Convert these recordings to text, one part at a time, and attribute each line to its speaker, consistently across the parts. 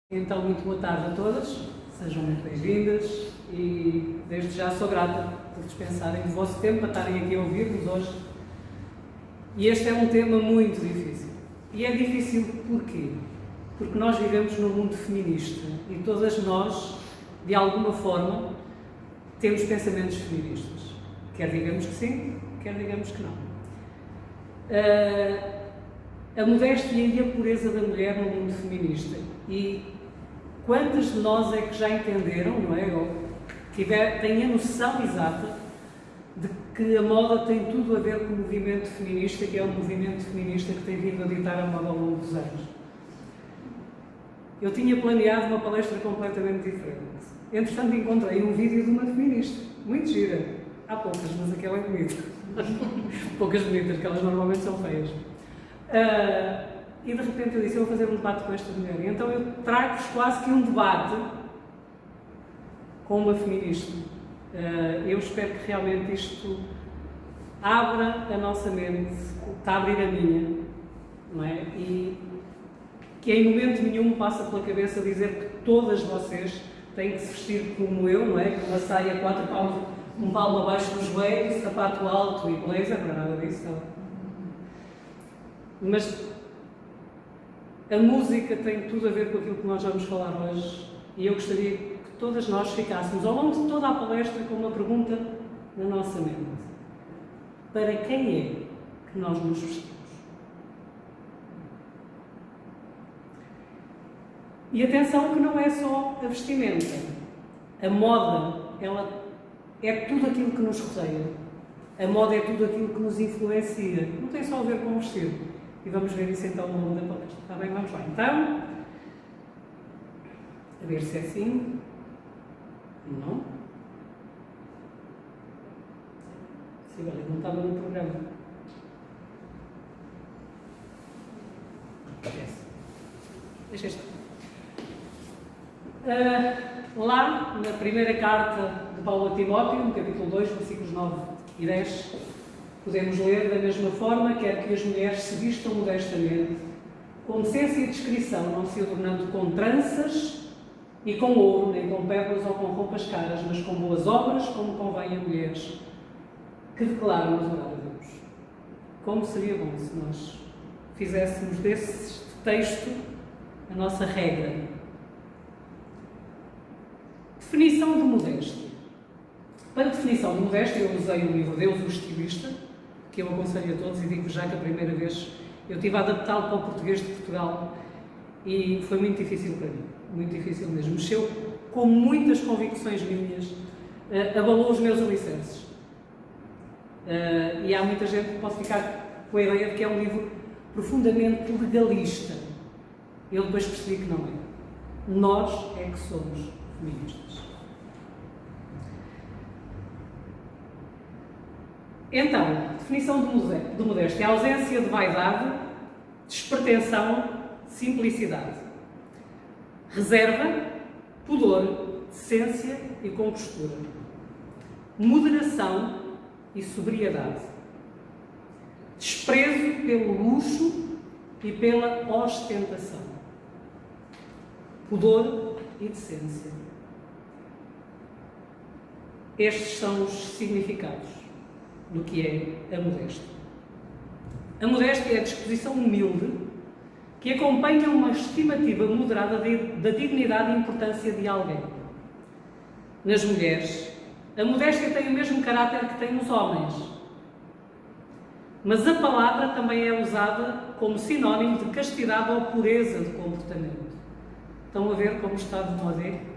Speaker 1: Então, muito boa tarde a todas, sejam muito bem-vindas e desde já sou grata por dispensarem o vosso tempo para estarem aqui a ouvir-nos hoje. E este é um tema muito difícil. E é difícil porquê? Porque nós vivemos num mundo feminista e todas nós, de alguma forma, temos pensamentos feministas. Quer digamos que sim, quer digamos que não. A modéstia e a pureza da mulher no mundo feminista. E quantas de nós é que já entenderam, não é? Ou têm a noção exata de que a moda tem tudo a ver com o movimento feminista, que é um movimento feminista que tem vindo a ditar a moda ao longo dos anos. Eu tinha planeado uma palestra completamente diferente. Entretanto, encontrei um vídeo de uma feminista, muito gira. Há poucas, mas aquela é bonita. Poucas bonitas, que elas normalmente são feias. E de repente eu disse, eu vou fazer um debate com esta mulher. E então eu trago-vos quase que um debate com uma feminista. Eu espero que realmente isto abra a nossa mente, está a abrir a minha, não é? E que em momento nenhum passa pela cabeça dizer que todas vocês têm que se vestir como eu, não é? Com uma saia 4 palmos, um palmo abaixo do joelho, sapato alto e blazer, não é nada disso, não. Mas a música tem tudo a ver com aquilo que nós vamos falar hoje e eu gostaria que todas nós ficássemos ao longo de toda a palestra com uma pergunta na nossa mente. Para quem é que nós nos vestimos? E atenção que não é só a vestimenta. A moda, ela é tudo aquilo que nos rodeia. A moda é tudo aquilo que nos influencia. Não tem só a ver com o vestido. E vamos ver isso então ao longo da palestra. Está bem? Vamos lá. Então, a ver se é assim. Não. Sim, olha, não estava no programa. Deixa estar. Lá, na primeira carta de Paulo a Timóteo, no capítulo 2, versículos 9 e 10, podemos ler da mesma forma, quer que as mulheres se vistam modestamente, com decência e discrição, não se adornando com tranças e com ouro, nem com pérolas ou com roupas caras, mas com boas obras, como convém a mulheres que declaram adorar a Deus. Como seria bom se nós fizéssemos desse texto a nossa regra. Definição de modéstia. Para a definição de modéstia, eu usei o livro Deus, o Estilista, que eu aconselho a todos e digo já que a primeira vez eu tive a adaptá-lo para o português de Portugal e foi muito difícil para mim, muito difícil mesmo. Mexeu com muitas convicções minhas, abalou os meus alicerces. E há muita gente que pode ficar com a ideia de que é um livro profundamente legalista. Eu depois percebi que não é. Nós é que somos feministas. Então, definição de modéstia: a ausência de vaidade, despretensão, simplicidade, reserva, pudor, decência e compostura, moderação e sobriedade, desprezo pelo luxo e pela ostentação, pudor e decência. Estes são os significados do que é a modéstia. A modéstia é a disposição humilde que acompanha uma estimativa moderada da dignidade e importância de alguém. Nas mulheres, a modéstia tem o mesmo caráter que tem nos homens, mas a palavra também é usada como sinónimo de castidade ou pureza de comportamento. Estão a ver como está de moda?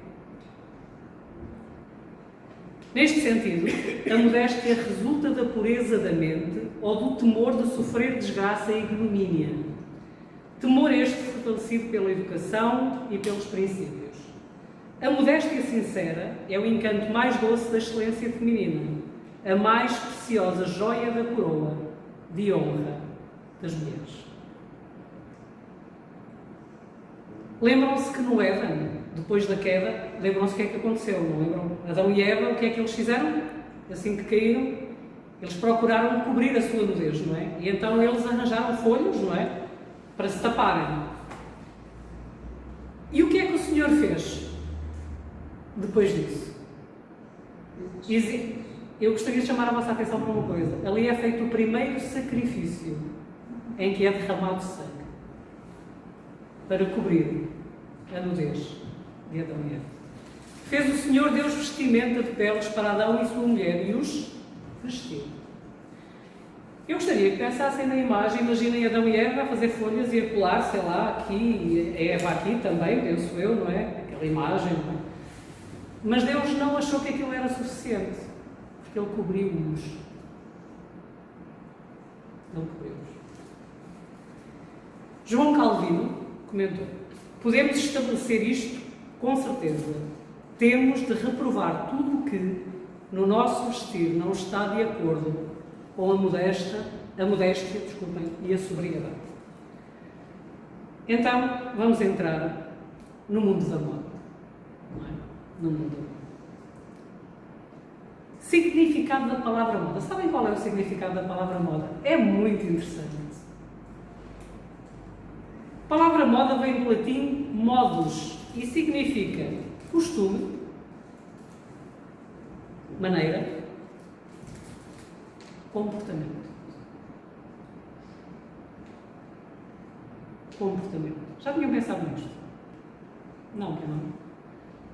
Speaker 1: Neste sentido, a modéstia resulta da pureza da mente ou do temor de sofrer desgraça e ignomínia. Temor este fortalecido pela educação e pelos princípios. A modéstia sincera é o encanto mais doce da excelência feminina, a mais preciosa joia da coroa de honra das mulheres. Lembram-se que no Éden, depois da queda, lembram-se o que é que aconteceu, não lembram? Adão e Eva, o que é que eles fizeram? Assim que caíram, eles procuraram cobrir a sua nudez, não é? E então eles arranjaram folhas, não é? Para se taparem. E o que é que o Senhor fez depois disso? Eu gostaria de chamar a vossa atenção para uma coisa. Ali é feito o primeiro sacrifício em que é derramado sangue para cobrir a nudez de Adão e Eva. Fez o Senhor Deus vestimenta de peles para Adão e sua mulher e os vestiu. Eu gostaria que pensassem na imagem, imaginem Adão e Eva a fazer folhas e a colar, sei lá, aqui, a Eva aqui também, penso eu, não é? Aquela imagem, não é? Mas Deus não achou que aquilo era suficiente, porque Ele cobriu-os. Ele cobriu-os. João Calvino comentou: podemos estabelecer isto com certeza. Temos de reprovar tudo o que, no nosso vestir, não está de acordo com a modéstia, e a sobriedade. Então, vamos entrar no mundo da moda. Não é? No mundo da moda. Significado da palavra moda. Sabem qual é o significado da palavra moda? É muito interessante. A palavra moda vem do latim modus e significa costume, maneira, comportamento. Comportamento. Já tinham pensado nisto? Não.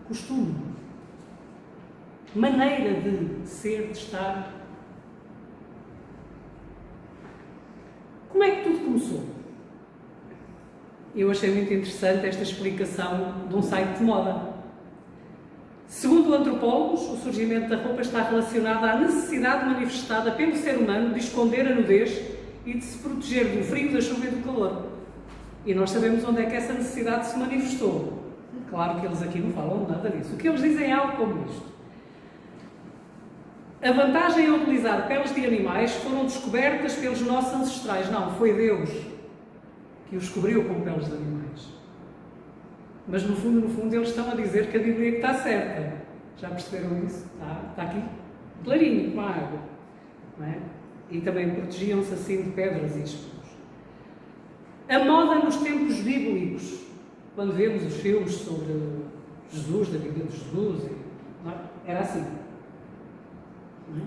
Speaker 1: Costume. Maneira de ser, de estar. Como é que tudo começou? Eu achei muito interessante esta explicação de um site de moda. Segundo antropólogos, o surgimento da roupa está relacionado à necessidade manifestada pelo ser humano de esconder a nudez e de se proteger do frio, da chuva e do calor. E nós sabemos onde é que essa necessidade se manifestou. Claro que eles aqui não falam nada disso. O que eles dizem é algo como isto. A vantagem em utilizar peles de animais foram descobertas pelos nossos ancestrais. Não, foi Deus que os cobriu com peles de animais. Mas no fundo, eles estão a dizer que a Bíblia está certa. Já perceberam isso? Está aqui clarinho, com a água. Não é? E também protegiam-se assim de pedras e espinhos. A moda nos tempos bíblicos, quando vemos os filmes sobre Jesus, da Bíblia de Jesus, era assim. Não é?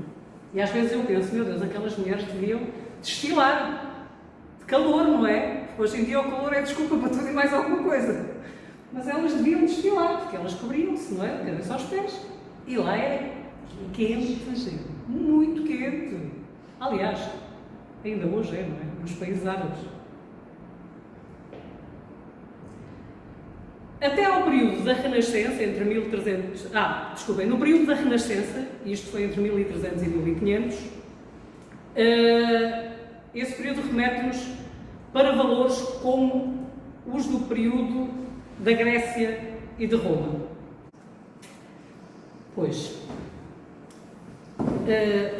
Speaker 1: E às vezes eu penso, meu Deus, aquelas mulheres deviam desfilar de calor, não é? Hoje em dia o calor é desculpa para tudo e mais alguma coisa. Mas elas deviam desfilar, porque elas cobriam-se, não é? De cabeça aos pés. E lá é quente, muito quente. Aliás, ainda hoje é, não é? Nos países árabes. Até ao período da Renascença, entre 1300... no período da Renascença, isto foi entre 1300 e 1500, esse período remete-nos para valores como os do período da Grécia e de Roma. Pois,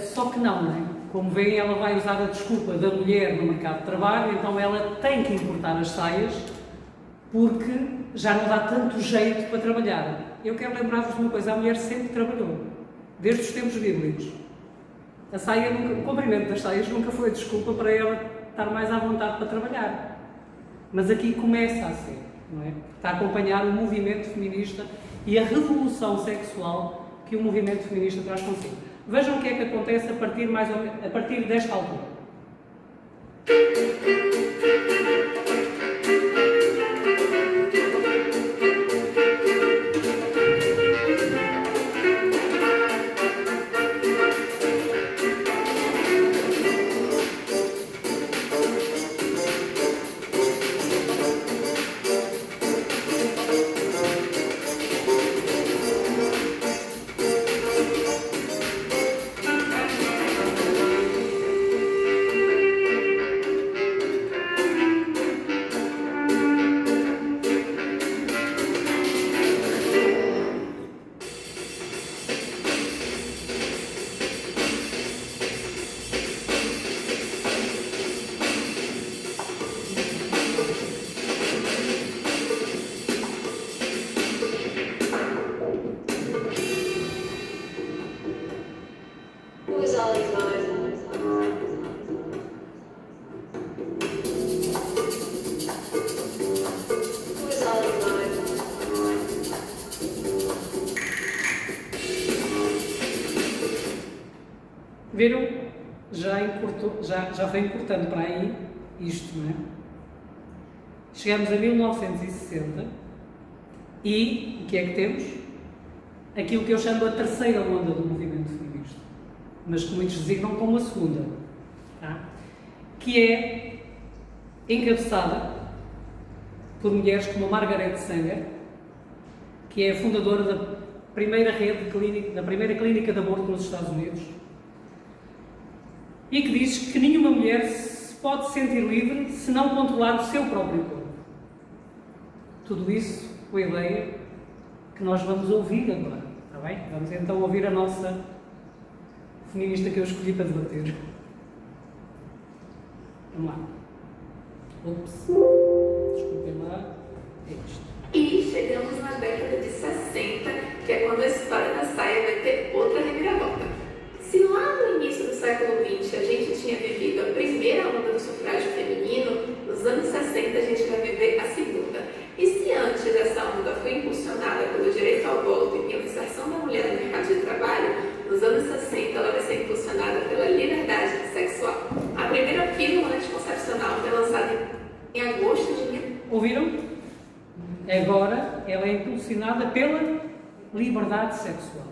Speaker 1: só que não é? Como veem, ela vai usar a desculpa da mulher no mercado de trabalho, então ela tem que importar as saias, porque já não dá tanto jeito para trabalhar. Eu quero lembrar-vos de uma coisa, a mulher sempre trabalhou, desde os tempos bíblicos. O comprimento das saias nunca foi desculpa para ela estar mais à vontade para trabalhar. Mas aqui começa a ser, não é? Está a acompanhar o movimento feminista e a revolução sexual que o movimento feminista traz consigo. Vejam o que é que acontece a partir desta altura. Viram? Já foi encurtando para aí isto, não é? Chegamos a 1960 e o que é que temos? Aquilo que eu chamo a terceira onda do movimento feminista, mas que muitos designam como a segunda, tá? Que é encabeçada por mulheres como a Margaret Sanger, que é a fundadora da primeira clínica de aborto nos Estados Unidos, e que diz que nenhuma mulher se pode sentir livre se não controlar o seu próprio corpo. Tudo isso com a ideia que nós vamos ouvir agora, está bem? Vamos então ouvir a nossa feminista que eu escolhi para debater. Vamos lá. Ups. Desculpem lá. É isto.
Speaker 2: E chegamos na década de 60, que é quando a história da saia vai ter outra reviravolta. Se lá no início do século XX a gente tinha vivido a primeira onda do sufrágio feminino, nos anos 60 a gente vai viver a segunda. E se antes essa onda foi impulsionada pelo direito ao voto e pela inserção da mulher no mercado de trabalho, nos anos 60 ela vai ser impulsionada pela liberdade sexual. A primeira pílula anticoncepcional foi lançada em agosto de 1900.
Speaker 1: Ouviram? Agora ela é impulsionada pela liberdade sexual.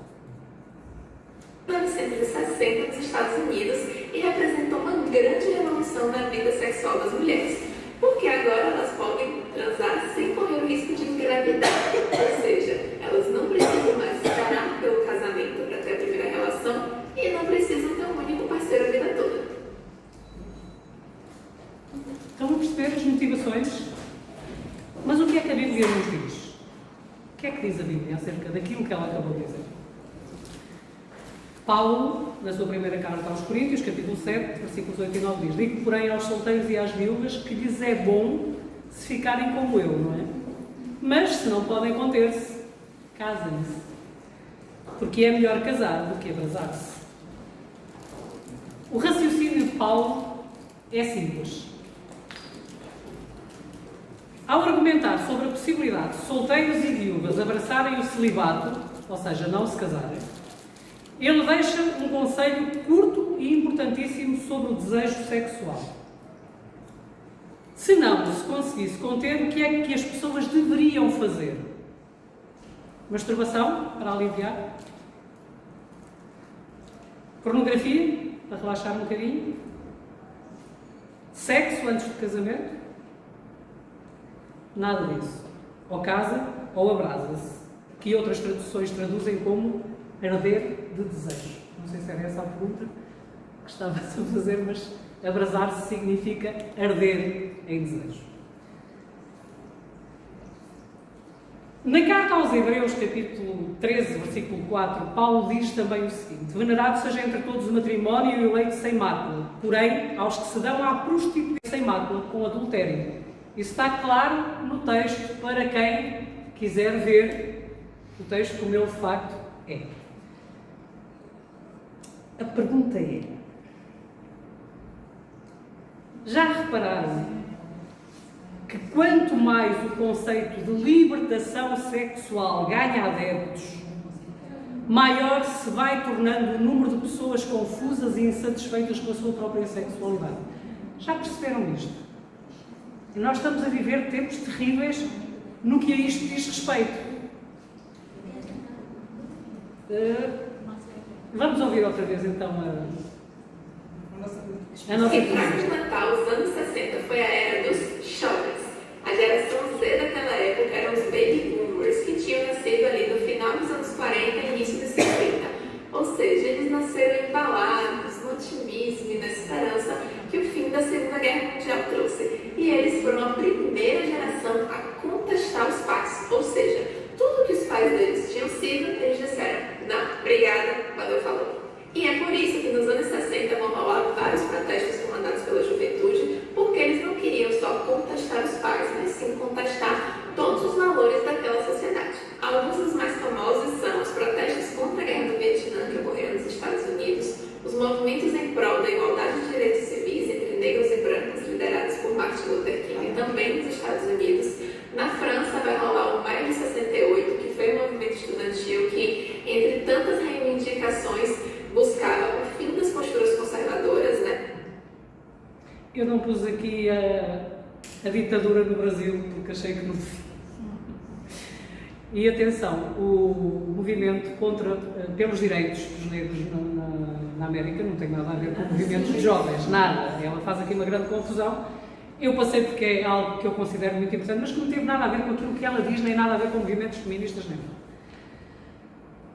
Speaker 2: 1960 nos Estados Unidos e representou uma grande revolução na vida sexual das mulheres, porque agora elas podem transar sem correr o risco de engravidar, ou seja, elas não precisam mais esperar pelo casamento para ter a primeira relação e não precisam ter um único parceiro a vida toda.
Speaker 1: Estão a perceber as motivações? Mas o que é que a Bíblia nos diz? O que é que diz a Bíblia acerca daquilo que ela acabou de dizer? Paulo, na sua primeira carta aos Coríntios, capítulo 7, versículos 8 e 9, diz: digo, porém, aos solteiros e às viúvas que lhes é bom se ficarem como eu, não é? Mas, se não podem conter-se, casem-se. Porque é melhor casar do que abrasar-se. O raciocínio de Paulo é simples. Ao argumentar sobre a possibilidade de solteiros e viúvas abraçarem o celibato, ou seja, não se casarem, ele deixa um conselho curto e importantíssimo sobre o desejo sexual. Se não se conseguisse conter, o que é que as pessoas deveriam fazer? Masturbação, para aliviar? Pornografia, para relaxar um bocadinho? Sexo antes do casamento? Nada disso. Ou casa ou abrasa-se. Que outras traduções traduzem como arder de desejo. Não sei se era essa a pergunta que estava-se a fazer, mas abrasar-se significa arder em desejo. Na carta aos Hebreus, capítulo 13, versículo 4, Paulo diz também o seguinte: venerado seja entre todos o matrimónio e o leito sem mácula, porém, aos que se dão à prostituição sem mácula com adultério. Isso está claro no texto para quem quiser ver o texto como ele de facto é. A pergunta é: já repararam que quanto mais o conceito de libertação sexual ganha adeptos, maior se vai tornando o número de pessoas confusas e insatisfeitas com a sua própria sexualidade? Já perceberam isto? E nós estamos a viver tempos terríveis no que a isto diz respeito. Vamos ouvir outra vez então a nossa
Speaker 2: Em frase de Natal, os anos 60 foi a era dos jovens. A geração Z daquela época eram os baby boomers, que tinham nascido ali no final dos anos 40 e início dos 50. Ou seja, eles nasceram embalados no otimismo e na esperança que o fim da Segunda Guerra Mundial trouxe. E eles foram a primeira geração a contestar os pais. Ou seja, tudo que os pais deles tinham sido, eles disseram: não, obrigada, valeu, falou. E é por isso que nos anos 60 vão rolar vários protestos comandados pela juventude, porque eles não queriam só contestar os pais, mas sim contestar todos os valores daquela sociedade. Alguns dos mais famosos são os protestos contra a guerra do Vietnã, que ocorreram nos Estados Unidos, os movimentos em prol da igualdade de direitos civis entre negros e brancos, liderados por Martin Luther King, também nos Estados Unidos. Na França vai rolar o Maio de 68, que foi um movimento estudantil que, entre tantas reivindicações, buscava o fim das posturas
Speaker 1: não pus aqui a ditadura no Brasil, porque achei que não devia. E atenção, o movimento pelos direitos dos negros na América não tem nada a ver com movimentos de jovens, nada. Ela faz aqui uma grande confusão. Eu passei porque é algo que eu considero muito importante, mas que não teve nada a ver com aquilo que ela diz, nem nada a ver com movimentos feministas, nem nada.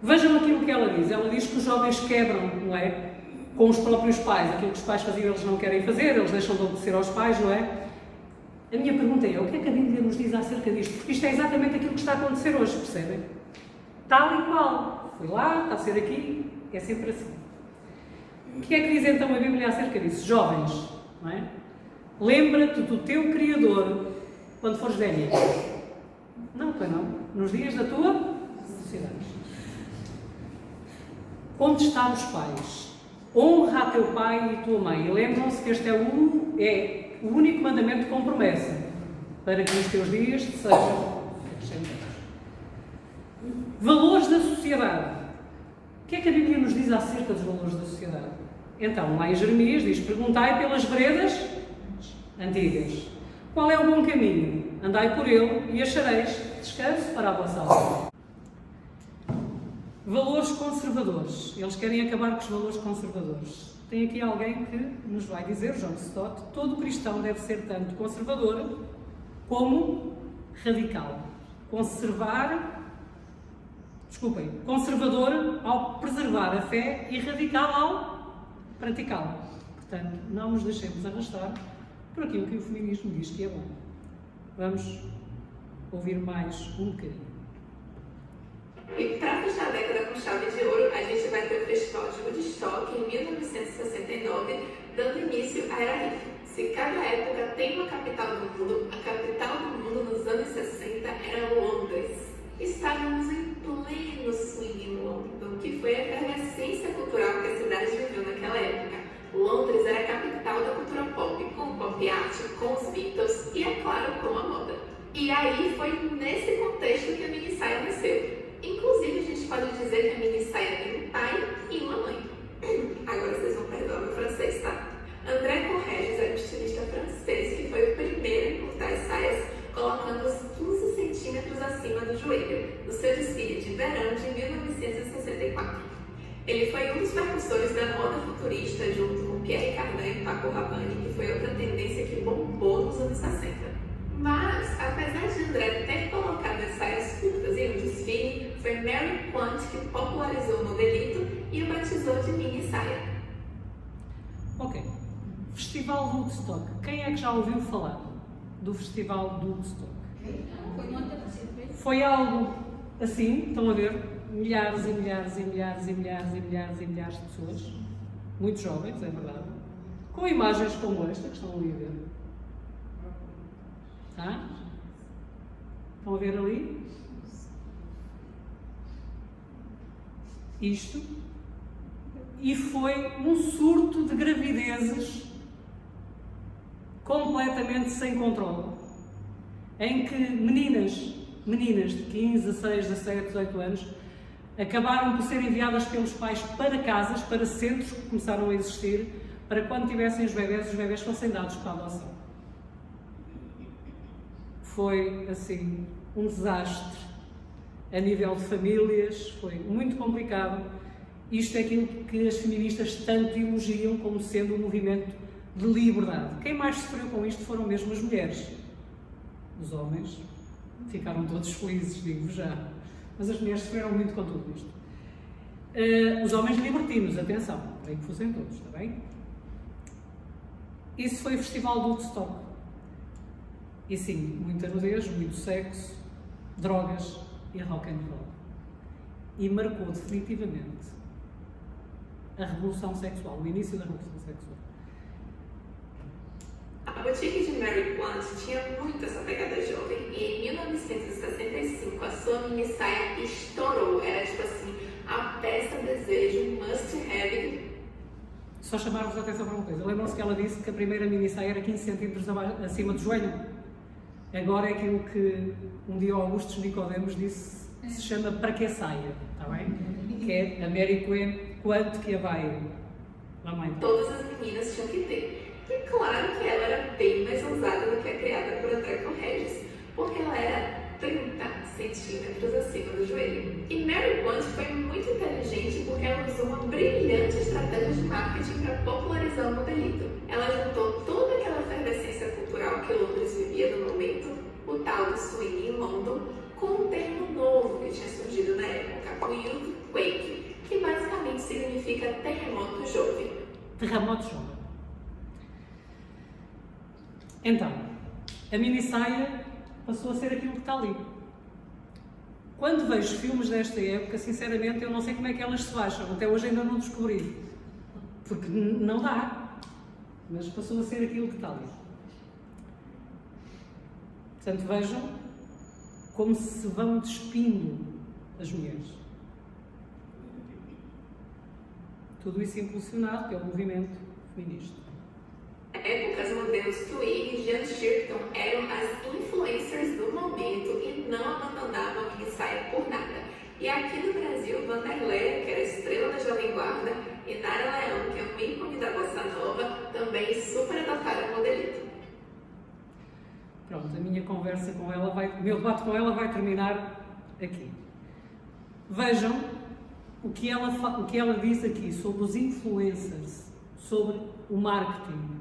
Speaker 1: Vejam aquilo que ela diz. Ela diz que os jovens quebram, não é? Com os próprios pais. Aquilo que os pais faziam, eles não querem fazer, eles deixam de obedecer aos pais, não é? A minha pergunta é, o que é que a Bíblia nos diz acerca disto? Porque isto é exatamente aquilo que está a acontecer hoje, percebem? Tal e qual. Fui lá, está a ser aqui, é sempre assim. O que é que diz então a Bíblia acerca disso? Jovens, não é? Lembra-te do teu Criador quando fores velhinho. Não, foi não. Nos dias da tua sociedade. Contestar os pais. Honra a teu pai e tua mãe. E lembram-se que este é o único mandamento com promessa, para que os teus dias sejam acrescentados. Valores da sociedade. O que é que a Bíblia nos diz acerca dos valores da sociedade? Então, lá em Jeremias diz, perguntai pelas veredas antigas. Qual é o bom caminho? Andai por ele e achareis descanso para a vossa alma. Valores conservadores. Eles querem acabar com os valores conservadores. Tem aqui alguém que nos vai dizer, John Stott, todo cristão deve ser tanto conservador como radical. Conservador ao preservar a fé e radical ao praticá-la. Portanto, não nos deixemos arrastar por aquilo que o feminismo diz que é bom. Vamos ouvir mais um bocadinho.
Speaker 2: E para fechar a década com chave de ouro, a gente vai ter o Festival de Woodstock em 1969, dando início à Era Hippie. Se cada época tem uma capital do mundo, a capital do mundo nos anos 60 era Londres. Estávamos em pleno swing em London, que foi a efervescência cultural que a cidade viveu naquela época. Londres era a capital da cultura pop, com o pop art, com os Beatles e, é claro, com a moda. E aí foi nesse contexto que a mini saia nasceu. Inclusive, a gente pode dizer que a mini saia tem um pai e uma mãe. Agora vocês vão perdoar meu francês, tá? André Corregis era um estilista francês que foi o primeiro a importar as saias, colocando-os 15 centímetros acima do joelho, no seu desfile de verão de 1964. Ele foi um dos precursores da moda futurista, junto com Pierre Cardin e Paco Rabanne, que foi outra tendência que bombou nos anos 60. Mas, apesar de André ter colocado as saias curtas em um desfile, foi Mary Quant que popularizou o modelito e o batizou de mini saia.
Speaker 1: Ok. Festival de Woodstock. Quem é que já ouviu falar do Festival de Woodstock? Foi algo assim, estão a ver? Milhares e milhares e milhares e milhares e milhares e milhares de pessoas, muito jovens, é verdade, com imagens como esta que estão ali a ver. Tá? Estão a ver ali? Isto. E foi um surto de gravidezes completamente sem controle, em que meninas de 15, 16, 17, 18 anos acabaram por ser enviadas pelos pais para casas, para centros que começaram a existir, para quando tivessem os bebés fossem dados para a adoção. Foi, assim, um desastre a nível de famílias, foi muito complicado. Isto é aquilo que as feministas tanto elogiam como sendo um movimento de liberdade. Quem mais sofreu com isto foram mesmo as mulheres. Os homens ficaram todos felizes, digo-vos já. Mas as mulheres sofreram muito com tudo isto. Os homens libertinos, atenção, bem que fossem todos, está bem? Isso foi o Festival do Woodstock. E sim, muita nudez, muito sexo, drogas e rock and roll. E marcou definitivamente a revolução sexual, o início da revolução sexual.
Speaker 2: A boutique de Mary Quant tinha muito essa pegada jovem e em 1965 a sua mini saia estourou. Era tipo assim, a peça desejo, must have.
Speaker 1: Só chamar-vos a atenção para uma coisa. Lembram-se que ela disse que a primeira mini saia era 15 centímetros acima do joelho? Agora é aquilo que um dia Augustus Nicodemos disse, se chama para que saia, está bem? Que é a Mary Quant que a vai lá mais.
Speaker 2: Todas as meninas tinham que ter. que claro que ela era bem mais ousada do que a criada por André Corregis, porque ela era 30 centímetros acima do joelho. E Mary Quant foi muito inteligente porque ela usou uma brilhante estratégia de marketing para popularizar o modelito. Ela juntou toda aquela efervescência cultural que Londres vivia no momento, o tal do swing em London, com um termo novo que tinha surgido na época, o Youth Quake, que basicamente significa terremoto jovem.
Speaker 1: Terremoto jovem. Então, a mini saia passou a ser aquilo que está ali. Quando vejo filmes desta época, sinceramente, eu não sei como é que elas se baixam. Até hoje ainda não descobri. Porque não dá. Mas passou a ser aquilo que está ali. Portanto, vejam como se vão despindo as mulheres. Tudo isso impulsionado pelo movimento feminista.
Speaker 2: Na época, as modelos Twig e Jan Shirton eram as influencers do momento e não abandonavam a minissaia por nada. E aqui no Brasil, Vanderleia, que era a estrela da Jovem Guarda, e Nara Leão, que é um ícone da bossa nova, também super adotaram o modelito.
Speaker 1: Pronto, a minha conversa com ela o meu debate com ela vai terminar aqui. Vejam o que ela diz aqui sobre os influencers, sobre o marketing.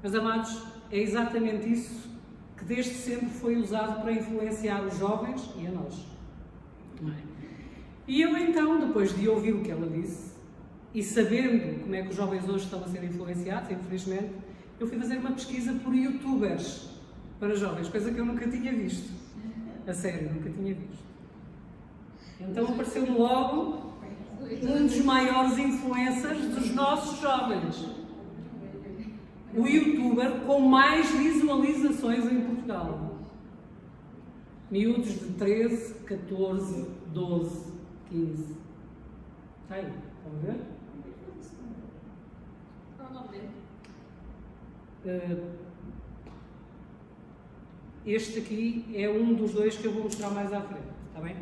Speaker 1: Meus amados, é exatamente isso que desde sempre foi usado para influenciar os jovens e a nós. Não é? E eu então, depois de ouvir o que ela disse, e sabendo como é que os jovens hoje estão a ser influenciados, infelizmente, eu fui fazer uma pesquisa por youtubers para jovens, coisa que eu nunca tinha visto. A sério, nunca tinha visto. Então apareceu-me logo um dos maiores influencers dos nossos jovens. O youtuber com mais visualizações em Portugal. Miúdos de 13, 14, 12, 15. Está aí, estão a ver?
Speaker 3: Qual é o nome dele?
Speaker 1: Este aqui é um dos dois que eu vou mostrar mais à frente, está bem?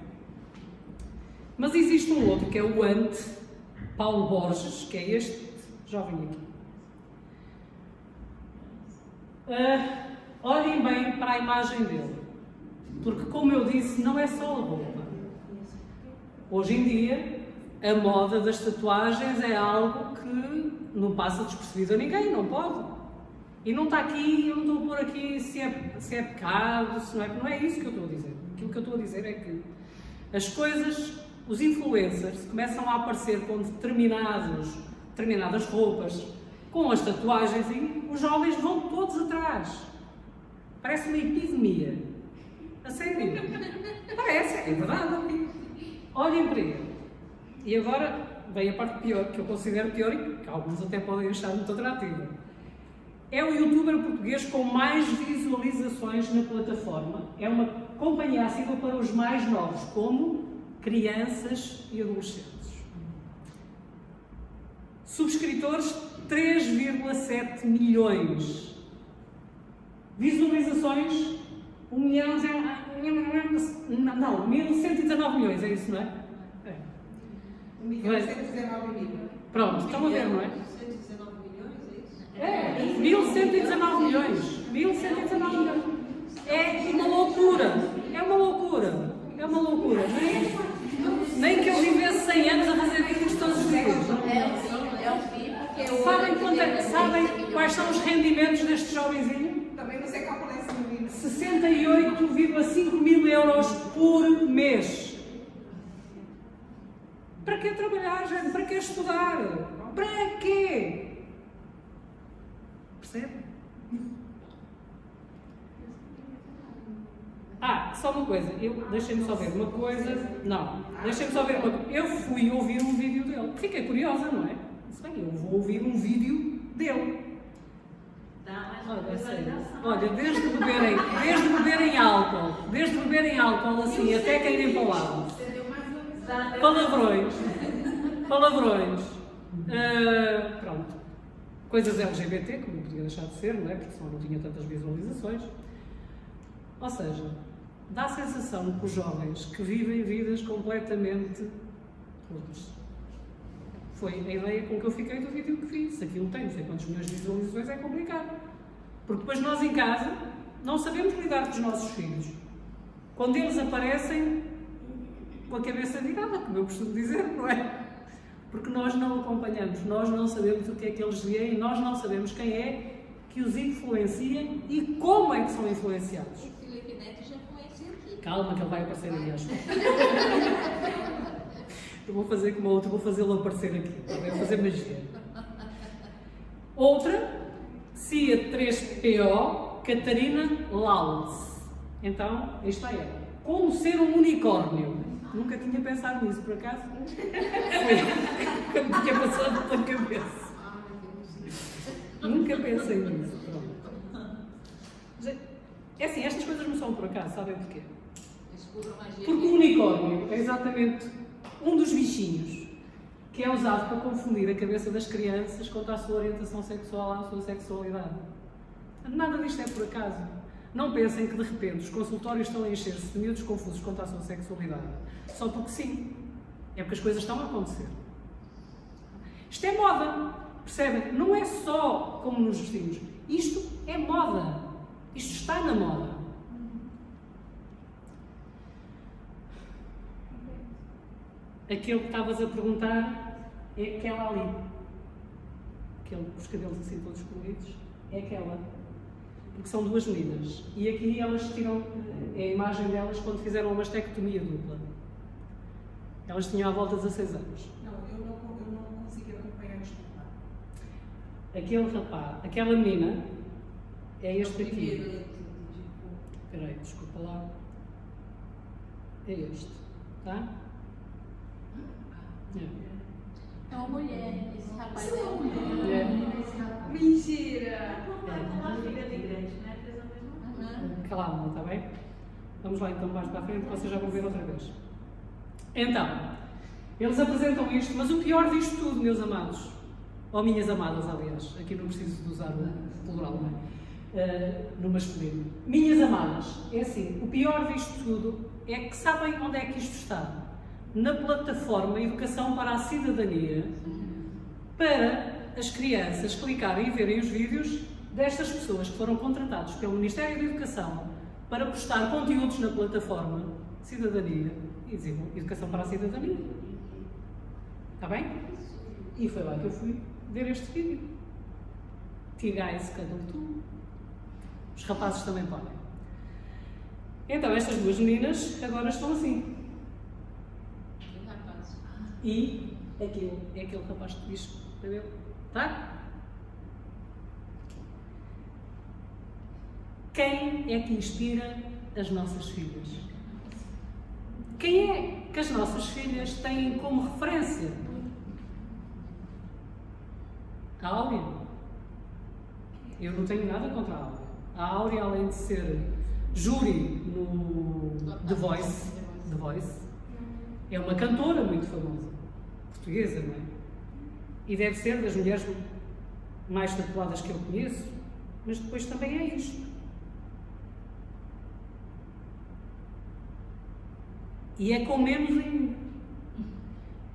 Speaker 1: Mas existe um outro, que é o Ant Paulo Borges, que é este jovem aqui. Olhem bem para a imagem dele, porque, como eu disse, não é só a roupa. Hoje em dia, a moda das tatuagens é algo que não passa despercebido a ninguém, não pode. E não está aqui, eu não estou a pôr aqui se é pecado, se não é isso que eu estou a dizer. Aquilo que eu estou a dizer é que as coisas, os influencers começam a aparecer com determinadas roupas, com as tatuagens, e os jovens vão todos atrás. Parece uma epidemia. A sério. Parece, é verdade. Olhem para ele. E agora vem a parte pior, que eu considero pior e que alguns até podem achar muito atrativa. É o youtuber português com mais visualizações na plataforma. É uma companhia assídua para os mais novos, como crianças e adolescentes. Subscritores, 3,7 milhões. Visualizações, 1.119 milhões, é isso, não é? É.
Speaker 3: 1.119.000.
Speaker 1: Pronto, estão a ver, não é?
Speaker 3: 119 milhões, é isso?
Speaker 1: É, 1.119 milhões. 1.119 milhões. É uma loucura. É uma loucura. É uma loucura. Nem que eu vivesse 100 anos a fazer vídeos todos os dias. Sabem quais são os rendimentos deste jovenzinho?
Speaker 3: Também não sei calcular esse número.
Speaker 1: 68,5 mil euros por mês. Para que trabalhar, gente? Para que estudar? Para quê? Percebe? Só uma coisa. Deixem-me só ver uma coisa. Não, deixem-me só ver uma coisa. Eu fui ouvir um vídeo dele. Fiquei curiosa, não é? Bem, eu vou ouvir um vídeo dele. Olha, desde beberem álcool assim, até caírem para o lado. Palavrões. Pronto. Coisas LGBT, que não podia deixar de ser, não é? Porque senão não tinha tantas visualizações. Ou seja, dá a sensação que os jovens que vivem vidas completamente rudes, foi a ideia com que eu fiquei do vídeo que fiz. Se aquilo tem não sei quantos milhões de visualizações, é complicado. Porque depois nós em casa não sabemos lidar com os nossos filhos. Quando eles aparecem com a cabeça virada, como eu costumo dizer, não é? Porque nós não acompanhamos, nós não sabemos o que é que eles veem, nós não sabemos quem é que os influencia e como é que são influenciados.
Speaker 3: O Felipe Neto já conhece aqui.
Speaker 1: Calma que ele vai aparecer ali, acho. Eu vou fazer como a outra, vou fazê-lo aparecer aqui. Vou fazer magia. Outra, CIA 3PO, Catarina Lautz. Então, aí está ela. Como ser um unicórnio. Nunca tinha pensado nisso, por acaso. Foi o que me tinha passado pela cabeça. Nunca pensei nisso. Pronto. É assim, estas coisas não são por acaso, sabem porquê? Porque o unicórnio é exatamente um dos bichinhos que é usado para confundir a cabeça das crianças quanto à sua orientação sexual, à sua sexualidade. Nada disto é por acaso. Não pensem que de repente os consultórios estão a encher-se de miúdos confusos quanto à sua sexualidade. Só porque sim. É porque as coisas estão a acontecer. Isto é moda. Percebem? Não é só como nos vestimos. Isto é moda. Isto está na moda. Aquele que estavas a perguntar é aquela ali. Aquele com os cabelos assim todos coloridos. É aquela. Porque são duas meninas. E aqui elas tiram a imagem delas quando fizeram uma mastectomia dupla. Elas tinham à volta de 16 anos.
Speaker 3: Não, eu não consigo acompanhar isto.
Speaker 1: Aquele rapaz, aquela menina, é este aqui.
Speaker 3: Primeiro,
Speaker 1: Espera aí, desculpa lá. É este, tá?
Speaker 4: É uma mulher, esse rapaz é uma mulher.
Speaker 1: É.
Speaker 4: Mentira!
Speaker 1: Uma
Speaker 4: filha de igreja, né? Fez a mesma coisa.
Speaker 1: Calma, está bem? Vamos lá então mais para a frente, vocês já vão ver outra vez. Então, eles apresentam isto, mas o pior disto tudo, meus amados, ou minhas amadas, aliás, aqui não preciso de usar o plural, não é? No masculino. Minhas amadas, é assim, o pior disto tudo é que sabem onde é que isto está? Na plataforma Educação para a Cidadania, para as crianças clicarem e verem os vídeos destas pessoas que foram contratados pelo Ministério da Educação para postar conteúdos na plataforma Cidadania e Educação para a Cidadania. Está bem? E foi lá que eu fui ver este vídeo. T-Guys, cada um. Os rapazes também podem. Então, estas duas meninas agora estão assim. E aquilo é aquele rapaz que diz, entendeu? Tá? Quem é que inspira as nossas filhas? Quem é que as nossas filhas têm como referência? A Áurea. Eu não tenho nada contra a Áurea. A Áurea, além de ser júri no The Voice, é uma cantora muito famosa, portuguesa, não é? E deve ser das mulheres mais tatuadas que eu conheço, mas depois também é isto. E é com menos ainda.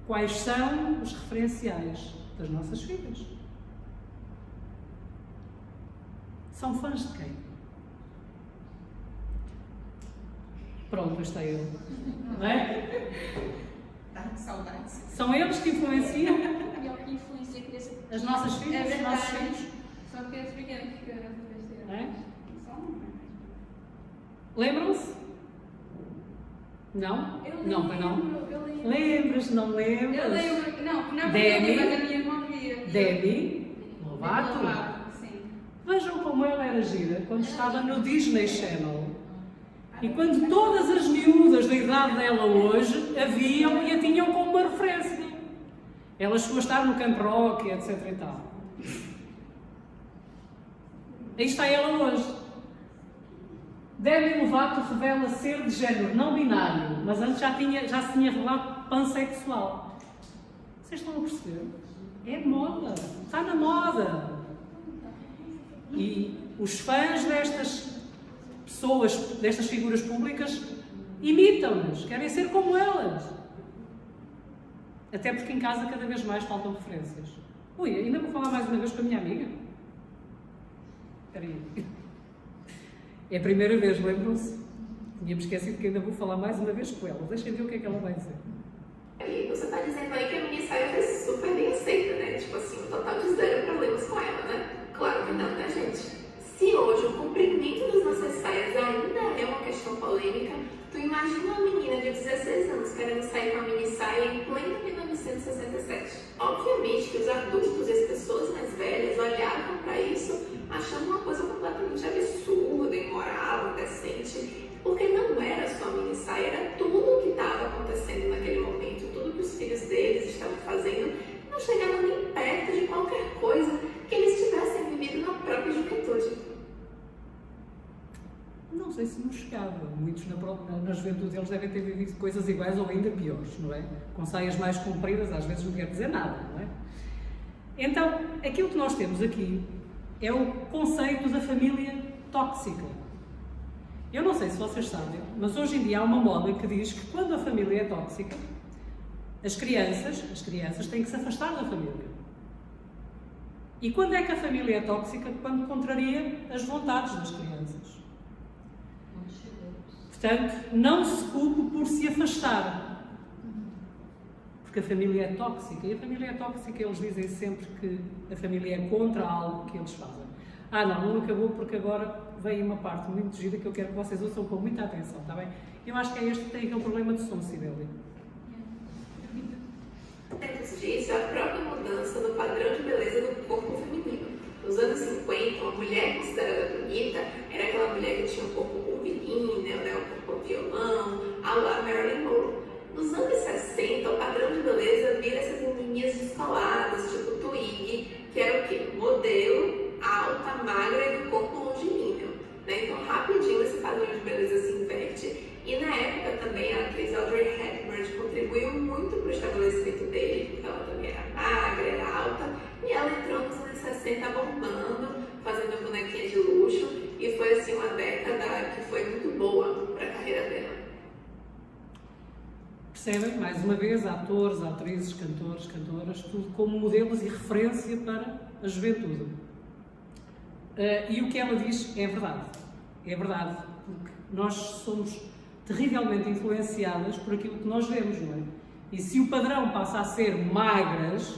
Speaker 1: Quais são os referenciais das nossas filhas? São fãs de quem? Pronto, está ele. Não é?
Speaker 3: Tá com saudades.
Speaker 1: São eles que influenciam
Speaker 4: E é o que influencia a criança.
Speaker 1: as nossas filhas,
Speaker 4: É
Speaker 1: os nossos
Speaker 4: verdade.
Speaker 1: filhos.
Speaker 4: Só que os pequenos ficam nessa besteira.
Speaker 1: Não é?
Speaker 4: Só um.
Speaker 1: Lembram-se? Não?
Speaker 4: Eu
Speaker 1: Não, pois não.
Speaker 4: Eu lembro.
Speaker 1: Lembras, não lembras?
Speaker 4: Eu lembro. Não, na
Speaker 1: Debbie.
Speaker 4: verdade, a minha irmã via.
Speaker 1: Debbie Lovato.
Speaker 4: Lovato, sim.
Speaker 1: Vejam como ela era gira quando estava no Disney Channel. E quando todas as miúdas da idade dela hoje a viam e a tinham como uma referência. Ela chegou a estar no Camp Rock, etc e tal. Aí está ela hoje. Demi Lovato revela ser de género não binário, mas antes já se tinha revelado pansexual. Vocês estão a perceber? É moda. Está na moda. E os fãs destas pessoas, destas figuras públicas, imitam-nas, querem ser como elas. Até porque em casa cada vez mais faltam referências. Ui, ainda vou falar mais uma vez com a minha amiga? Espera aí. É a primeira vez, lembram-se? Tinha-me esquecido que ainda vou falar mais uma vez com ela. Deixem ver o que é que ela vai dizer.
Speaker 2: E você tá dizendo aí que a mini saia foi super bem aceita, né? Tipo assim, um total de 0 problemas com ela, né? Claro que não, né, gente? Se hoje o comprimento das nossas saias ainda é uma questão polêmica, tu imagina uma menina de 16 anos querendo sair com a mini saia em pleno 1967. Obviamente que os adultos e as pessoas mais velhas olhavam para isso achando uma coisa completamente absurda, imoral, indecente, porque não era só a mini saia, era tudo o que estava acontecendo naquele momento, tudo que os filhos deles estavam fazendo, não chegava nem perto de qualquer coisa que eles tivessem vivido na própria juventude.
Speaker 1: Não sei se nos chegava. Muitos na juventude eles devem ter vivido coisas iguais ou ainda piores, não é? Com saias mais compridas, às vezes não quer dizer nada, não é? Então, aquilo que nós temos aqui é o conceito da família tóxica. Eu não sei se vocês sabem, mas hoje em dia há uma moda que diz que quando a família é tóxica, as crianças têm que se afastar da família. E quando é que a família é tóxica? Quando contraria as vontades das crianças. Portanto, não se culpe por se afastar. Porque a família é tóxica. E a família é tóxica, eles dizem sempre que a família é contra algo que eles fazem. Ah, não acabou porque agora veio uma parte muito gira que eu quero que vocês ouçam com muita atenção, está bem? Eu acho que é este que tem aquele problema de som, Sibélia.
Speaker 2: Antes disso, a própria mudança no padrão de beleza do corpo feminino. Nos anos 50, uma mulher considerada bonita era aquela mulher que tinha um corpo curvilíneo, né, um corpo violão, a la Marilyn Monroe. Nos anos 60, o padrão de beleza vira essas menininhas descoladas, tipo Twig, que era o quê? Modelo, alta, magra e do corpo longilíneo. Né? Então, rapidinho esse padrão de beleza se inverte. E na época também a atriz Audrey Hepburn contribuiu muito para o estabelecimento dele, porque ela também era magra, era alta, e ela entrou nos anos 60 bombando, fazendo bonequinha de luxo, e foi assim uma década que foi muito boa para a carreira dela.
Speaker 1: Percebem? Mais uma vez, atores, atrizes, cantores, cantoras, tudo como modelos e referência para a juventude. E o que ela diz é verdade. É verdade, porque nós somos terrivelmente influenciadas por aquilo que nós vemos, não é? E se o padrão passa a ser magras,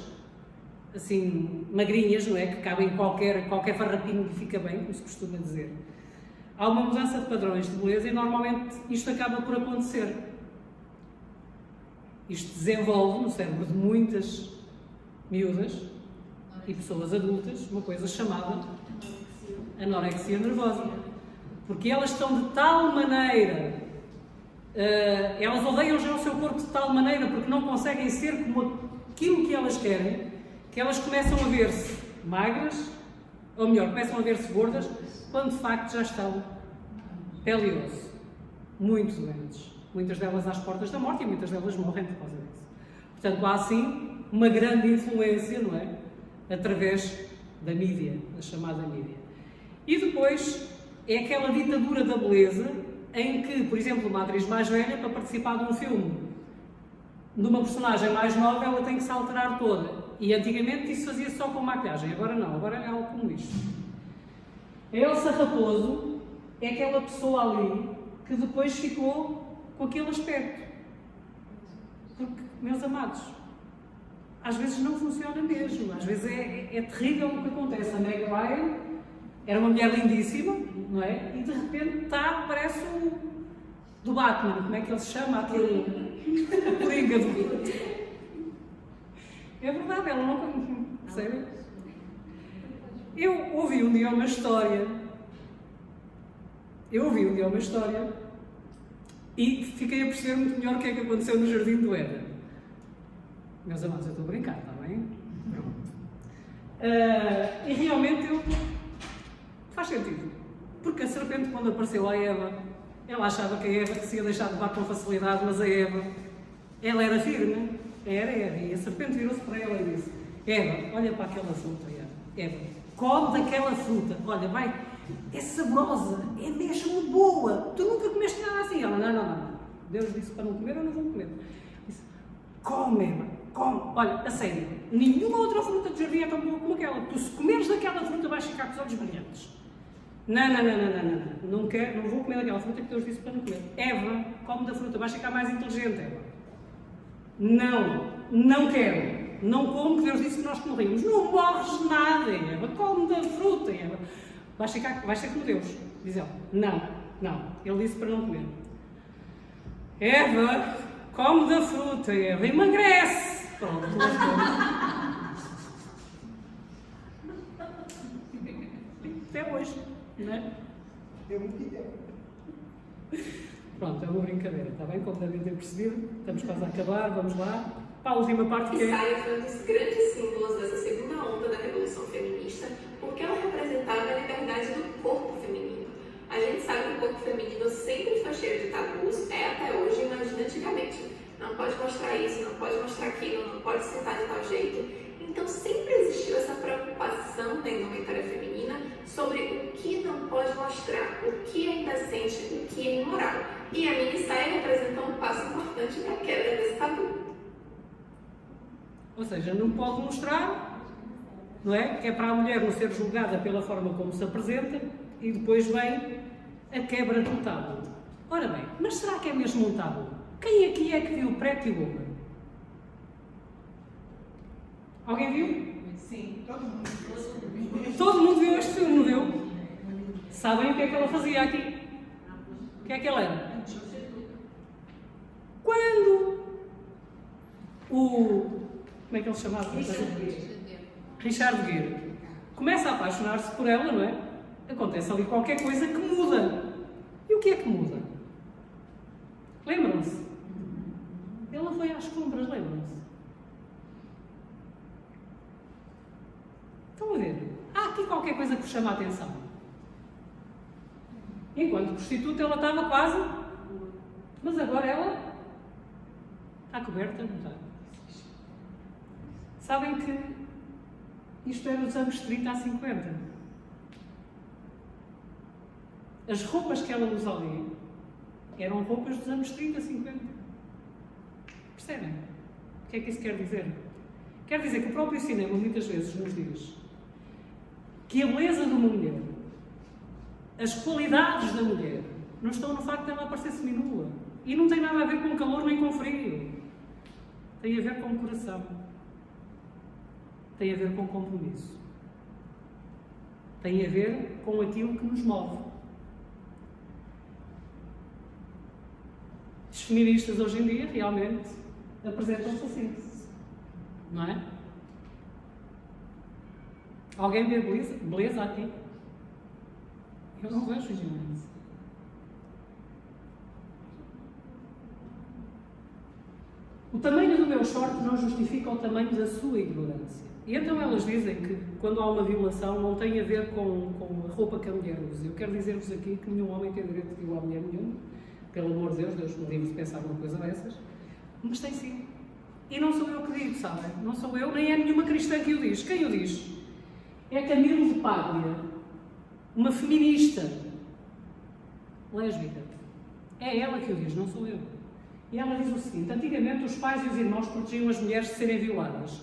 Speaker 1: assim, magrinhas, não é? Que cabem em qualquer farrapinho que fica bem, como se costuma dizer. Há uma mudança de padrões de beleza e normalmente isto acaba por acontecer. Isto desenvolve no cérebro de muitas miúdas e pessoas adultas uma coisa chamada anorexia nervosa. Porque elas estão de tal maneira, elas odeiam já o seu corpo de tal maneira porque não conseguem ser como aquilo que elas querem, que elas começam a ver-se magras, ou melhor, começam a ver-se gordas, quando de facto já estão pele e osso, muito doentes. Muitas delas às portas da morte e muitas delas morrem por causa disso. Portanto, há assim uma grande influência, não é? Através da mídia, da chamada mídia. E depois é aquela ditadura da beleza em que, por exemplo, uma atriz mais velha, para participar de um filme de uma personagem mais nova, ela tem que se alterar toda. E antigamente isso fazia só com maquilhagem, agora não, agora é algo como isto. A Elsa Raposo é aquela pessoa ali que depois ficou com aquele aspecto. Porque, meus amados, às vezes não funciona mesmo, às vezes é terrível o que acontece. A Meg Ryan era uma mulher lindíssima, não é? E de repente parece do Batman, como é que ele se chama? Aquele coringa do... É verdade, ela não... Percebe? Eu ouvi um dia uma história e fiquei a perceber muito melhor o que é que aconteceu no Jardim do Éden. Meus amados, eu estou a brincar, está bem? Pronto. E realmente faz sentido. Porque a serpente, quando apareceu à Eva, ela achava que a Eva se ia deixar de levar com facilidade, mas a Eva, ela era firme. Era. E a serpente virou-se para ela e disse: Eva, olha para aquela fruta, Eva, come daquela fruta, olha, vai, é saborosa, é mesmo boa, tu nunca comeste nada assim. Ela, não. Deus disse para não comer, eu não vou comer. Disse: come, Eva. come. Olha, a sério, nenhuma outra fruta de jardim é tão boa como aquela. Tu, se comeres daquela fruta, vais ficar com os olhos brilhantes. Não. Não vou comer daquela fruta que Deus disse para não comer. Eva, come da fruta, vais ficar mais inteligente, Eva. Não quero. Não como que Deus disse que nós comemos. Não morres nada, Eva. Come da fruta, Eva. Vais ser como Deus. Diz ela. Não. Ele disse para não comer. Eva, come da fruta, Eva. Emagrece. Pronto. Até hoje. Não é?
Speaker 5: Deu muito tempo.
Speaker 1: Pronto, é uma brincadeira, está bem? Como devem ter percebido, estamos quase a acabar, vamos lá. Para a última parte que
Speaker 2: E
Speaker 1: é...
Speaker 2: saia foi um dos grandes símbolos dessa segunda onda da Revolução Feminista, porque ela representava a liberdade do corpo feminino. A gente sabe que o corpo feminino sempre foi cheio de tabus, até hoje, imagina antigamente. Não pode mostrar isso, não pode mostrar aquilo, não pode sentar de tal jeito. Então sempre existiu essa preocupação da indumentária feminina sobre o que não pode mostrar, o que é indecente, o que é imoral. E a mini saia representou um passo importante para a quebra desse tabu.
Speaker 1: Ou seja, não pode mostrar, não é? Que é para a mulher não ser julgada pela forma como se apresenta e depois vem a quebra do tabu. Ora bem, mas será que é mesmo um tabu? Quem aqui é que viu Pretty Woman? Alguém viu?
Speaker 3: Sim, todo mundo.
Speaker 1: Todo mundo viu este filme, não viu? Sabem o que é que ela fazia aqui? O que é que ela era? Quando o... Como é que ele se chamava? Richard Gere começa a apaixonar-se por ela, não é? Acontece ali qualquer coisa que muda. E o que é que muda? Lembram-se? Ela foi às compras, lembram-se? Estão a ver? Há aqui qualquer coisa que vos chama a atenção. Enquanto prostituta ela estava quase, mas agora ela está coberta, não está? Sabem que isto era dos anos 30 a 50. As roupas que ela usa ali eram roupas dos anos 30 a 50. Percebem? O que é que isso quer dizer? Quer dizer que o próprio cinema muitas vezes nos diz que a beleza de uma mulher, as qualidades da mulher, não estão no facto de ela aparecer seminua. E não tem nada a ver com calor nem com frio. Tem a ver com o coração. Tem a ver com compromisso. Tem a ver com aquilo que nos move. Os feministas hoje em dia realmente apresentam-se assim. Não é? Alguém vê beleza aqui? Eu não vejo beleza. O tamanho do meu short não justifica o tamanho da sua ignorância. E então elas dizem que quando há uma violação não tem a ver com a roupa que a mulher usa. Eu quero dizer-vos aqui que nenhum homem tem direito de violar mulher nenhuma. Pelo amor de Deus, Deus me livre de pensar uma coisa dessas. Mas tem sim. E não sou eu que digo, sabem? Não sou eu, nem é nenhuma cristã que o diz. Quem o diz? É Camilo de Pádua, uma feminista lésbica. É ela que o diz, não sou eu. E ela diz o seguinte: antigamente os pais e os irmãos protegiam as mulheres de serem violadas.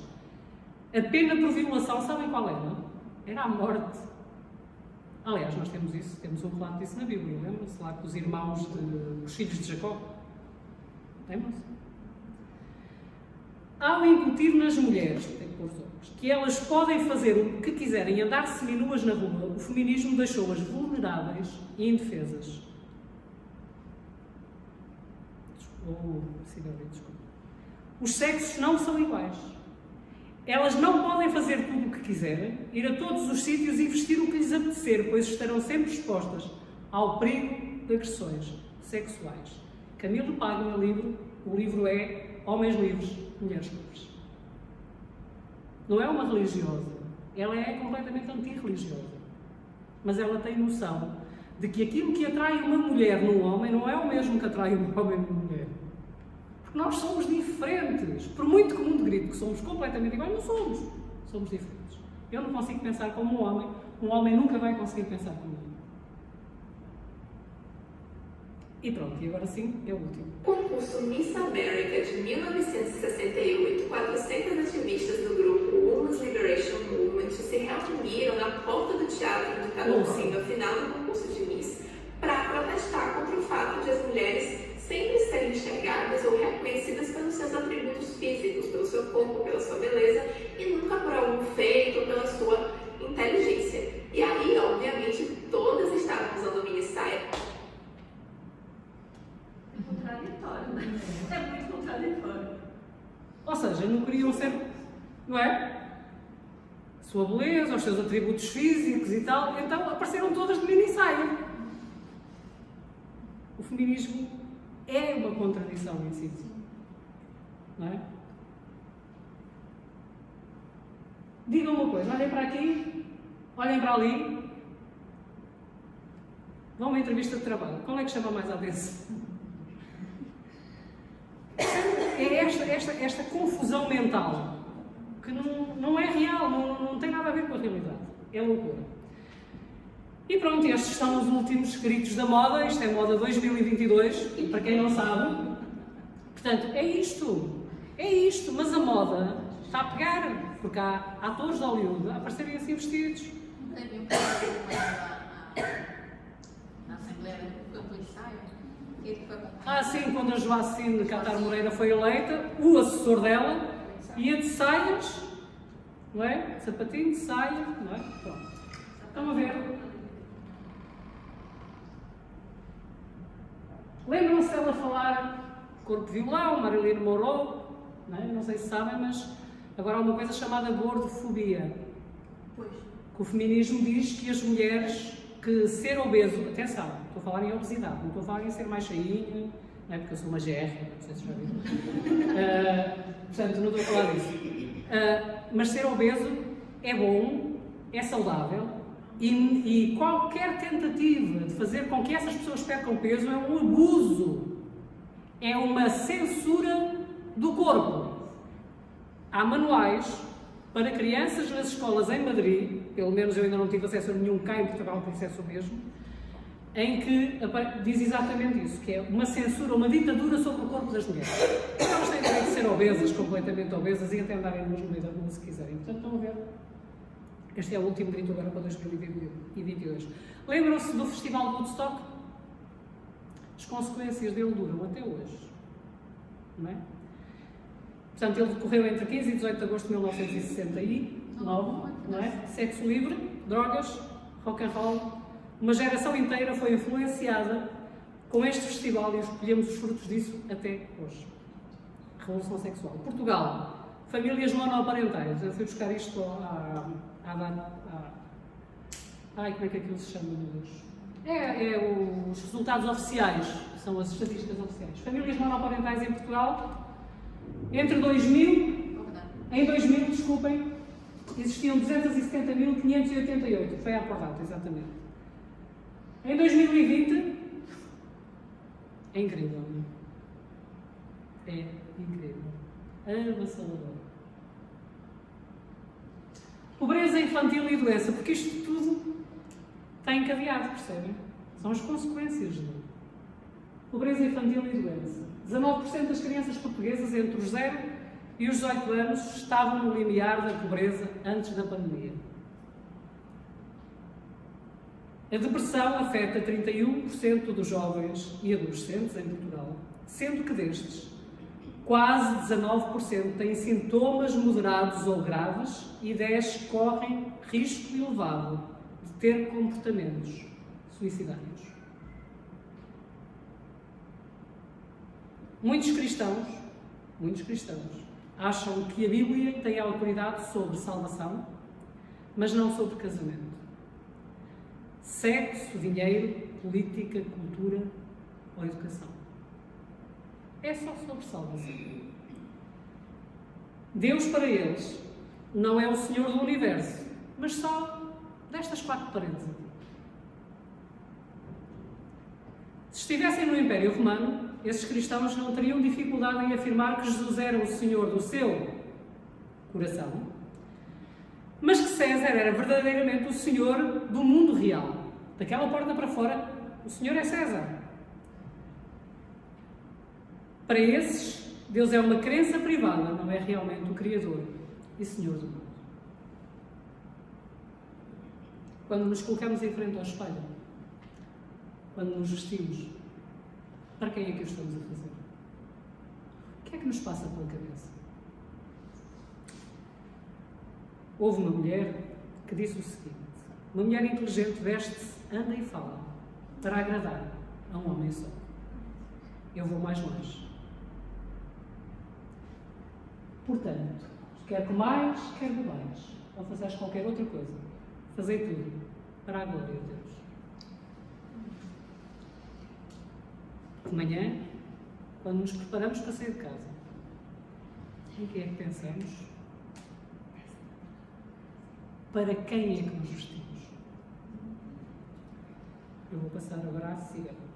Speaker 1: A pena por violação, sabem qual era? Era a morte. Aliás, nós temos isso, temos um relato disso na Bíblia, lembram-se lá dos irmãos, dos filhos de Jacó? Lembram-se? Ao incutir nas mulheres, tem que pôr os homens, que elas podem fazer o que quiserem, andar seminuas na rua, o feminismo deixou-as vulneráveis e indefesas. Desculpa. Os sexos não são iguais. Elas não podem fazer tudo o que quiserem, ir a todos os sítios e vestir o que lhes apetecer, pois estarão sempre expostas ao perigo de agressões sexuais. Camilo Pádua, o livro é Homens Livres, Mulheres Livres. Não é uma religiosa, ela é completamente antirreligiosa. Mas ela tem noção de que aquilo que atrai uma mulher num homem não é o mesmo que atrai um homem numa mulher. Porque nós somos diferentes. Por muito que o mundo grite que somos completamente iguais, não somos. Somos diferentes. Eu não consigo pensar como um homem nunca vai conseguir pensar como eu. E pronto, e agora sim, é o último.
Speaker 2: Concurso Miss America de 1968, 400 ativistas do grupo Women's Liberation Movement se reuniram na porta do teatro de Cabocinho, ao final do concurso de Miss, para protestar contra o fato de as mulheres sempre serem enxergadas ou reconhecidas pelos seus atributos físicos, pelo seu corpo, pela sua beleza, e nunca por algum feito ou pela sua inteligência. E aí, obviamente, todas estavam usando mini saia.
Speaker 4: Contraditório, né? É muito contraditório.
Speaker 1: Ou seja, não queriam ser, não é? A sua beleza, os seus atributos físicos e tal, então apareceram todas de mini saia. O feminismo é uma contradição em si, não é? Digam uma coisa, olhem para aqui, olhem para ali, vão a uma entrevista de trabalho, qual é que chama mais a atenção? É esta confusão mental, que não é real, não tem nada a ver com a realidade, é loucura. E pronto, estes são os últimos escritos da moda, isto é moda 2022, para quem não sabe. Portanto, é isto, mas a moda está a pegar, porque há atores de Hollywood a aparecerem assim vestidos.
Speaker 4: Não teve um problema na Assembleia do Campo de Saia? Que ele foi
Speaker 1: Ah, sim, quando a Joacine Catar Moreira foi eleita, o assessor dela ia de saias, não é? Sapatinho de saia, não é? Pronto. Estão a ver? Lembram-se dela falar corpo violão, Marilyn Monroe, não é? Não sei se sabem, mas agora há uma coisa chamada gordofobia.
Speaker 4: Pois.
Speaker 1: Que o feminismo diz que as mulheres, que ser obeso, atenção, estou a falar em obesidade, não estou a falar em ser mais cheinha, não é? Porque eu sou uma GR, não sei se já viram. Portanto, não estou a falar disso. Mas ser obeso é bom, é saudável. E qualquer tentativa de fazer com que essas pessoas percam peso é um abuso, é uma censura do corpo. Há manuais para crianças nas escolas em Madrid, pelo menos eu ainda não tive acesso a nenhum cá em Portugal que dissesse o mesmo, em que diz exatamente isso, que é uma censura, uma ditadura sobre o corpo das mulheres. Elas têm direito de ser obesas, completamente obesas, e até andarem no meio da rua se quiserem. Portanto, estão a ver? Este é o último grito agora para 2022. Lembram-se do Festival de Woodstock? As consequências dele duram até hoje. Não é? Portanto, ele decorreu entre 15 e 18 de agosto de 1969. Não é? Sexo livre, drogas, rock and roll. Uma geração inteira foi influenciada com este festival e escolhemos os frutos disso até hoje. Revolução sexual. Portugal. Famílias monoparentais. Eu fui buscar isto Ai, como é que aquilo se chama, meu Deus? Os resultados oficiais, são as estatísticas oficiais. Famílias monoparentais em Portugal, em 2000, desculpem, existiam 270.588, foi a acordada, exatamente. Em 2020, é incrível, não é? É incrível. Avassalador. Pobreza infantil e doença, porque isto tudo está encadeado, percebem? São as consequências de pobreza infantil e doença. 19% das crianças portuguesas entre os 0 e os 18 anos estavam no limiar da pobreza antes da pandemia. A depressão afeta 31% dos jovens e adolescentes em Portugal, sendo que destes, quase 19% têm sintomas moderados ou graves e 10% correm risco elevado de ter comportamentos suicidários. Muitos cristãos acham que a Bíblia tem autoridade sobre salvação, mas não sobre casamento. Sexo, dinheiro, política, cultura ou educação. É só sobre salvação. Deus para eles não é o Senhor do Universo, mas só destas 4 paredes aqui. Se estivessem no Império Romano, esses cristãos não teriam dificuldade em afirmar que Jesus era o Senhor do seu coração, mas que César era verdadeiramente o Senhor do mundo real. Daquela porta para fora, o Senhor é César. Para esses, Deus é uma crença privada, não é realmente o Criador e Senhor do mundo. Quando nos colocamos em frente ao espelho, quando nos vestimos, para quem é que o estamos a fazer? O que é que nos passa pela cabeça? Houve uma mulher que disse o seguinte: uma mulher inteligente veste-se, anda e fala, para agradar a um homem só. Eu vou mais longe. Portanto, quer comais, quer bebais, ou fazeres qualquer outra coisa, fazei tudo para a glória de Deus. De manhã, quando nos preparamos para sair de casa, em quem é que pensamos? Para quem é que nos vestimos? Eu vou passar agora à Cigana.